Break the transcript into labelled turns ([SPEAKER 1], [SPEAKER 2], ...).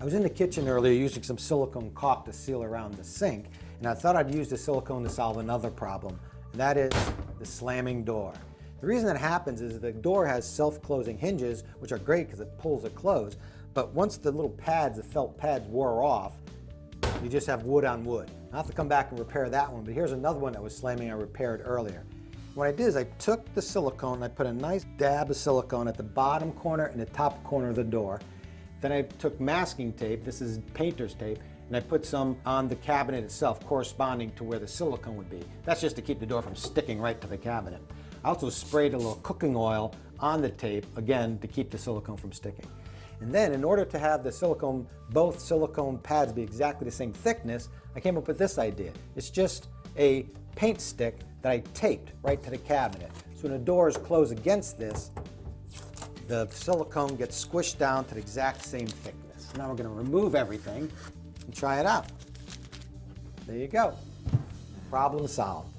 [SPEAKER 1] I was in the kitchen earlier using some silicone caulk to seal around the sink, and I thought I'd use the silicone to solve another problem, and that is the slamming door. The reason that happens is the door has self-closing hinges, which are great because it pulls it closed, but once the little pads, the felt pads, wore off, you just have wood on wood. I'll have to come back and repair that one, but here's another one that was slamming I repaired earlier. What I did is I took the silicone and I put a nice dab of silicone at the bottom corner and the top corner of the door. Then I took masking tape, this is painter's tape, and I put some on the cabinet itself corresponding to where the silicone would be. That's just to keep the door from sticking right to the cabinet. I also sprayed a little cooking oil on the tape, again, to keep the silicone from sticking. And then in order to have the silicone, both silicone pads be exactly the same thickness, I came up with this idea. It's just a paint stick that I taped right to the cabinet. So when the doors close against this, the silicone gets squished down to the exact same thickness. Now we're going to remove everything and try it out. There you go. Problem solved.